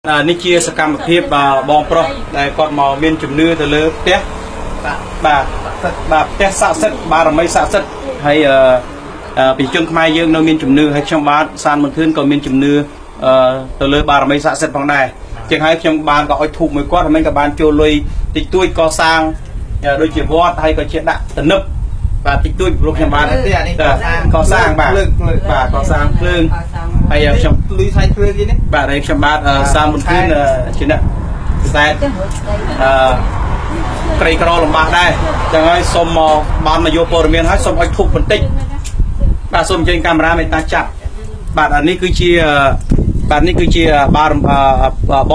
នេះជាសកម្មភាពបងប្រុសដែលគាត់មកមានជំនឿទៅលើផ្ទះបាទផ្ទះស័ក្តិសិទ្ធិបារមីស័ក្តិសិទ្ធិហើយប្រជាជនខ្មែរយើងនៅមានជំនឿហើយខ្ញុំបាទសានមន្ទឿនក៏មានជំនឿទៅលើបារមីស័ក្តិសិទ្ធិផងដែរជាងហើយខ្ញុំបានក៏អុជធូបមួយគាត់ហើយក៏បានចូលលុយតិចតួចកសាងដូចជាវត្តហើយក៏ជាដាក់ទំនឹបបាទតិចតួចព្រោះខ្ញុំបានកសាងបាទកសាងភ្លើងហើយខ្ញុំលុយថ្លៃភ្លើងនេះបាទហើយខ្ញុំបាទសានមន្ទឿនជាអ្នកខ្សែក្រីក្រលំបាកដែរចឹងហើយសូមមកបានមកយកព័ត៌មានហើយសូមអុជធូបបន្តិចបាទសូមអញ្ជើញកាមេរ៉ាមេត្តាចាប់បាទនេះគឺជាប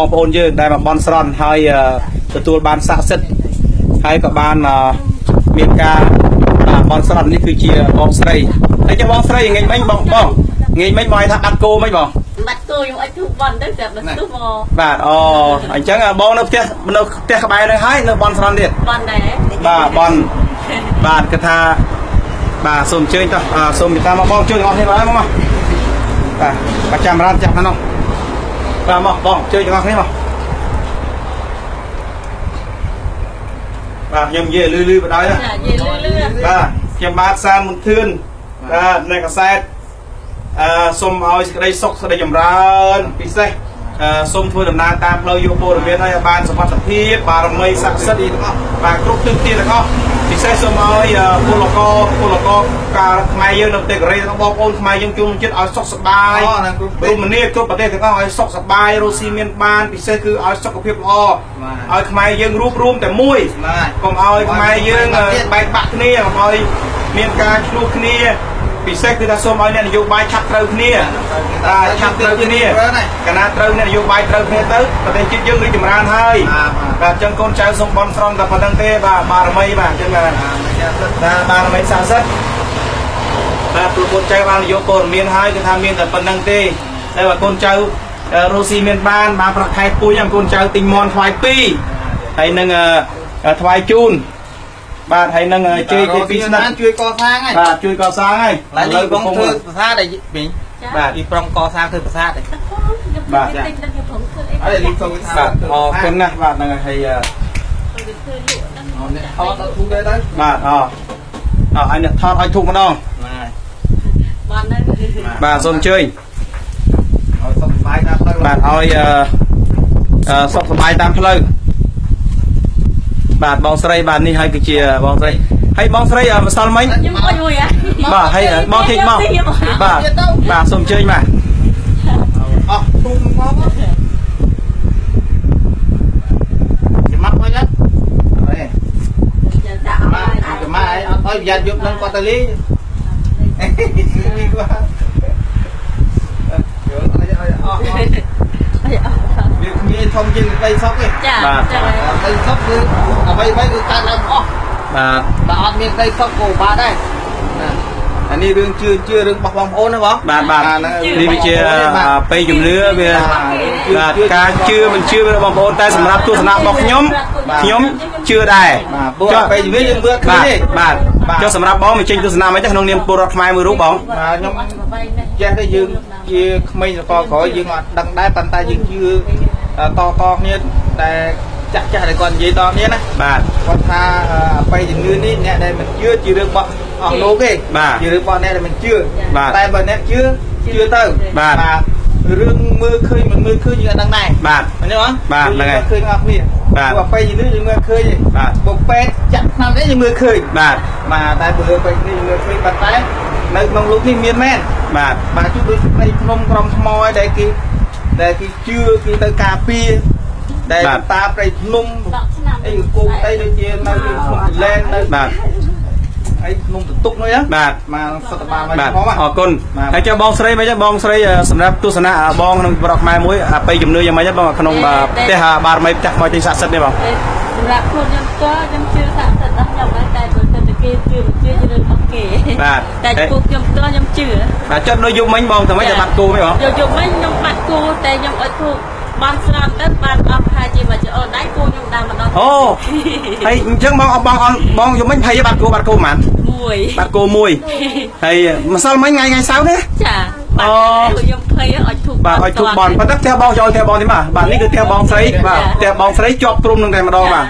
ងប្អូនយើងដែលមកបន់ស្រន់ហើយទទួលបានស័ក្តិសិទ្ធិហើយក៏បានមានការបន់ស្រន់នេះគឺជាបងស្រីហើយចុះបងស្រីងាយមិញបងងាយមិញមកឲ្យថាបាត់គោមិញបងបាត់គោខ្ញុំអុជធូបបន់ទៅតែបាត់ទោះមកបាទអញ្ចឹងបងនៅផ្ទះក្បែរនឹងហើយនៅបន់ស្រន់ទៀតបន់ដែរបាទបន់បាទគឺថាបាទសូមអញ្ជើញតោះសូមមេត្តាមកបងជួយអស់នេះបាទមកបាទបាច់ចាំរានចាប់ហ្នឹងបាទមកបងជួយទាំងអស់គ្នាមកបាទខ្ញុំនិយាយលឺបណ្ដោយណាបាទខ្ញុំបាទសានមន្ទឿនបាទនៅកាសែតសូមឲ្យសេចក្តីសុខសេចក្តីចម្រើនពិសេសសូមធ្វើដំណើរតាមផ្លូវយកព័ត៌មានឲ្យបានសុវត្ថិភាពបារមីស័ក្តិសិទ្ធិទាំងអស់បាទគ្រប់ទិសទីទាំងអស់ពិសេសសូមឲ្យពលករការខ្មែរយើងនៅប្រទេសកូរ៉េទាំងបងប្អូនខ្មែរយើងជួនចិត្តឲ្យសុខសប្បាយគ្រប់មនីគ្រប់ប្រទេសទាំងអស់ឲ្យសុខសប្បាយរស់ស៊ីមានបានពិសេសគឺឲ្យសុខភាពល្អឲ្យខ្មែរយើងរួបរวมតែមួយកុំឲ្យខ្មែរយើងបែកបាក់គ្នាកុំឲ្យមានការឆ្លោះគ្នាពិសេសគឺថាសូមឲ្យអ្នកនយោបាយឆាប់ត្រូវគ្នាឆាប់ត្រូវគ្នាកាលណាត្រូវអ្នកនយោបាយត្រូវគ្នាទៅប្រទេសជាតិយើងរីកចម្រើនហើយបាទអញ្ចឹងកូនចៅសូមបន់ស្រន់តែប៉ុណ្្នឹងទេបាទបារមីបាទអញ្ចឹងបាទបារមីស័ក្តិសិទ្ធិបាទព្រោះកូនចៅបាននយោបាយព័ត៌មានហើយគឺថាមានតែប៉ុណ្្នឹងទេតែបើកូនចៅរស់ស៊ីមានបានប្រាក់ខែពូជកូនចៅទិញមន់ថ្វាយ2ហើយនឹងថ្វាយជូនបាទហើយនឹងជ័យទី2ស្និទ្ធជួយកសាងហើយបាទជួយកសាងហើយឥឡូវបងធ្វើប្រាសាទឲ្យវិញបាទពីប្រុងកសាងធ្វើប្រាសាទហើយបាទអីលីចូលថាបាទអរគុណណាស់បាទហ្នឹងហើយអ្នកថតដល់ធូបដែរទៅបាទឲ្យអ្នកថតឲ្យធូបម្ដងបានដែរបាទសូមអញ្ជើញឲ្យសុខសប្បាយតាមផ្លូវបាទឲ្យសុខសប្បាយតាមផ្លូវបាទបងស្រីបាទនេះហើយគឺជាបងស្រីហើយបងស្រីម្សិលមិញខ្ញុំអុជមួយបាទហើយបងធីកមកបាទសូមអញ្ជើញបាទអស់ធូបមកចាំមកមកណាអេចាំដាក់មកអត់ឲ្យប្រយ័ត្នយប់នឹងគាត់ទៅលីគាត់វាគ្នាធំជាងដីសុកទេបាទដីសុកគឺអ្វីគឺកើតឡើងអស់បាទបើអត់មានដីសុកក៏បាទដែរអានេះរឿងជឿរឿងរបស់បងប្អូនណាបងបាទនេះវាជាពេលជំនឿវាការជឿមិនជឿរបស់បងប្អូនតែសម្រាប់ទស្សនៈរបស់ខ្ញុំជឿដែរចុះពេលជំនឿយើងមើលឃើញទេបាទចុះសម្រាប់បងបញ្ចេញទស្សនៈមិនទេក្នុងនាមពលរដ្ឋខ្មែរមួយរូបបងខ្ញុំចេះតែយើងជាក្មេងសកលក្រោយយើងអត់ដឹងដែរប៉ុន្តែយើងជឿតគ្នាតែចាក់ដែលគាត់និយាយតគ្នាណាបាទគាត់ថាពេលជំនឿនេះអ្នកដែលមិនជឿជារឿងរបស់អស់លោកទេជារឿងរបស់អ្នកដែលមិនជឿតែបើអ្នកជឿទៅបាទរឿងមើលឃើញមិនមើលឃើញយើងអត់ដឹងដែរបាទឃើញទេបងបាទហ្នឹងហើយឃើញអស់គ្នាបាទពេលជំនឿយើងមើលឃើញទេបាទបុកពេទ្យចាក់ថ្នាំនេះយើងមើលឃើញបាទតែបើពេលនេះយើងមើលឃើញប៉ុន្តែនៅក្នុងលោកនេះមានមែនបាទជួបដូចនៃភ្នំក្រំថ្មឯដែលគេជឿគេទៅការពារដែលតាព្រៃភ្នំអីគោកអីដូចជានៅក្នុងភ្នំលែននៅបាទហើយភ្នំបន្ទុកនោះបាទមកសតបាលមកអរគុណហើយចុះបងស្រីមិនចឹងបងស្រីសម្រាប់ទស្សនៈបងក្នុងប្រកខ្មែរមួយពេលជំនឿយ៉ាងម៉េចបងក្នុងផ្ទះបារមីផ្ទះខ្មោចទីស័ក្តិសិទ្ធិនេះបងសម្រាប់ខ្លួនខ្ញុំជឿស័ក្តិសិទ្ធិរបស់ខ្ញុំតែបើទៅគេជឿរឿងរបស់គេបាទតែពួកខ្ញុំខ្ញុំជឿបាទចុះដូចយប់មិញបងតែមិនតែបាត់គោទេបងយប់មិញខ្ញុំបាត់គោតែខ្ញុំអត់ធូបបានស្រន់ទៅបានអស់ថាជាមួយច្អូនដៃគោខ្ញុំដើរមកដល់អូហើយអញ្ចឹងបងយប់មិញភ័យបាត់គោប៉ុន្មានមួយបាត់គោមួយហើយម្សិលមិញថ្ងៃសៅរ៍ទេចា ខ្ញុំភ័យឲ្យធូប បាទឲ្យធូបបនប៉ុន្តែផ្ទះបងចូលផ្ទះបងទេបាទបាទនេះគឺផ្ទះបងស្រីបាទផ្ទះបងស្រីជាប់ព្រំនឹងតែម្ដងបាទ